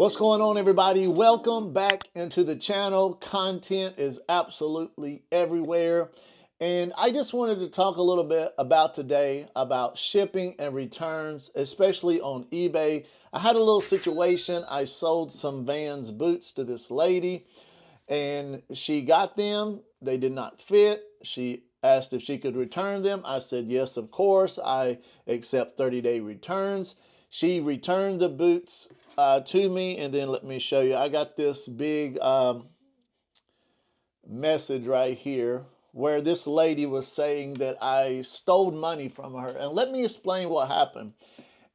What's going on, everybody? Welcome back into the channel. Content is absolutely everywhere. And I just wanted to talk a little bit about today about shipping and returns, especially on eBay. I had a little situation. I sold some Vans boots to this lady and she got them. They did not fit. She asked if she could return them. I said, yes, of course. I accept 30-day returns. She returned the boots to me, and then let me show you. I got this big message right here where this lady was saying that I stole money from her. And let me explain what happened.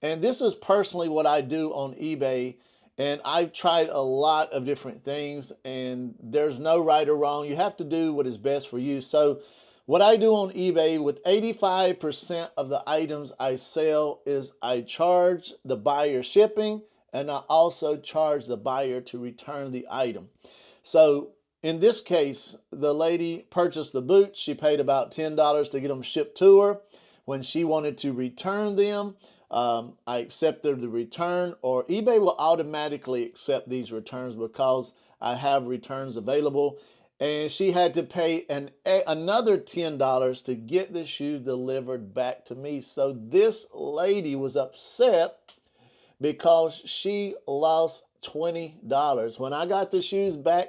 And this is personally what I do on eBay. And I've tried a lot of different things, and there's no right or wrong. You have to do what is best for you. So what I do on eBay with 85% of the items I sell is I charge the buyer shipping, and I also charge the buyer to return the item. So in this case, the lady purchased the boots. She paid about $10 to get them shipped to her. When she wanted to return them, I accepted the return, or eBay will automatically accept these returns because I have returns available. And she had to pay another $10 to get the shoes delivered back to me. So this lady was upset because she lost $20. When I got the shoes back,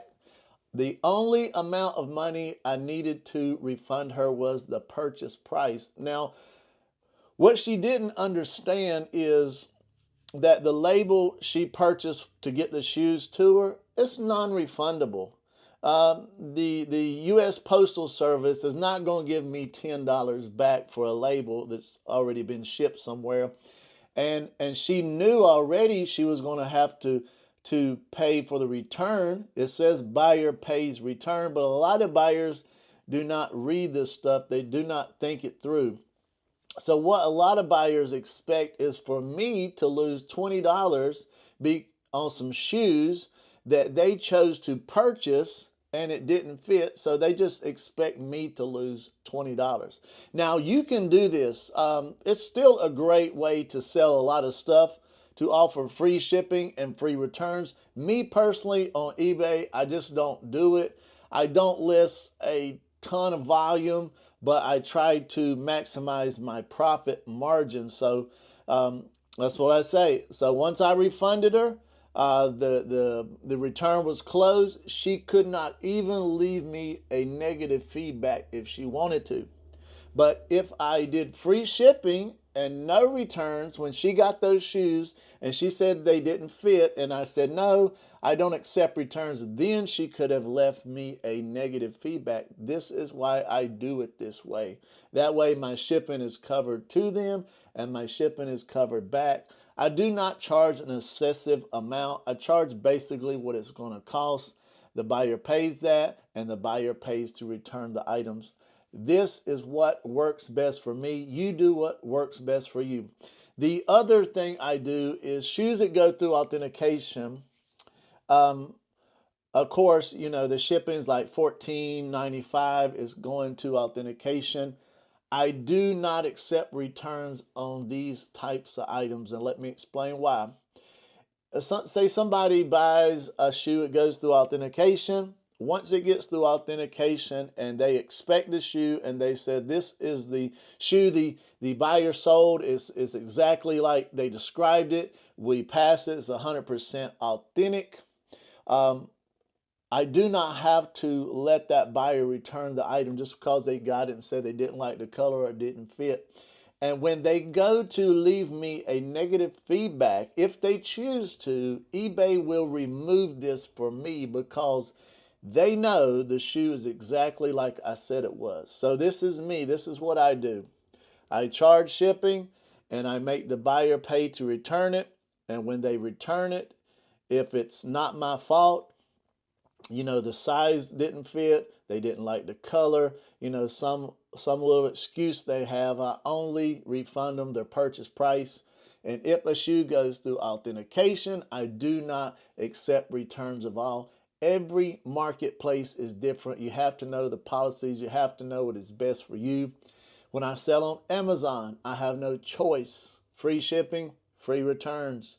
the only amount of money I needed to refund her was the purchase price. Now, what she didn't understand is that the label she purchased to get the shoes to her, it's non-refundable. The U.S. Postal Service is not going to give me $10 back for a label that's already been shipped somewhere. And she knew already she was going to have to pay for the return. It says buyer pays return, but a lot of buyers do not read this stuff. They do not think it through. So what a lot of buyers expect is for me to lose $20 on some shoes that they chose to purchase and it didn't fit. So they just expect me to lose $20. Now you can do this. It's still a great way to sell a lot of stuff, to offer free shipping and free returns. Me personally on eBay, I just don't do it. I don't list a ton of volume, but I try to maximize my profit margin. So that's what I say. So once I refunded her, the return was closed. She could not even leave me a negative feedback if she wanted to. But if I did free shipping and no returns when she got those shoes and she said they didn't fit and I said, no, I don't accept returns, then she could have left me a negative feedback. This is why I do it this way. That way my shipping is covered to them and my shipping is covered back. I do not charge an excessive amount. I charge basically what it's going to cost. The buyer pays that and the buyer pays to return the items. This is what works best for me. You do what works best for you. The other thing I do is shoes that go through authentication. Of course, you know, the shipping is like $14.95 is going to authentication. I do not accept returns on these types of items, and let me explain why. Say somebody buys a shoe, it goes through authentication. Once it gets through authentication and they expect the shoe and they said this is the shoe the buyer sold is exactly like they described it. We pass it. It's 100% authentic. I do not have to let that buyer return the item just because they got it and said they didn't like the color or it didn't fit. And when they go to leave me a negative feedback, if they choose to, eBay will remove this for me because they know the shoe is exactly like I said it was. So this is me. This is what I do. I charge shipping and I make the buyer pay to return it. And when they return it, if it's not my fault, you know, the size didn't fit, they didn't like the color, you know, some little excuse they have, I only refund them their purchase price. And if a shoe goes through authentication, I do not accept returns of all. Every marketplace is different. You have to know the policies. You have to know what is best for you. When I sell on Amazon, I have no choice. Free shipping, free returns.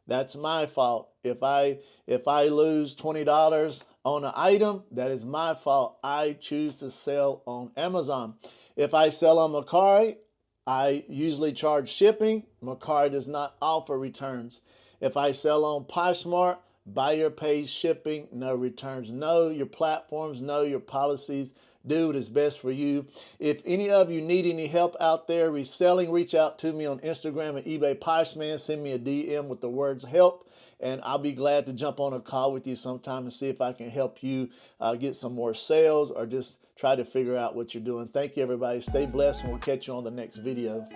That's my fault. If I lose $20 on an item, that is my fault. I choose to sell on Amazon. If I sell on Mercari, I usually charge shipping. Mercari does not offer returns. If I sell on Poshmark, buyer pays shipping, no returns. Know your platforms, know your policies. Do what is best for you. If any of you need any help out there reselling, reach out to me on Instagram at eBay Poshman. Send me a DM with the words help, and I'll be glad to jump on a call with you sometime and see if I can help you get some more sales or just try to figure out what you're doing. Thank you, everybody. Stay blessed, and we'll catch you on the next video.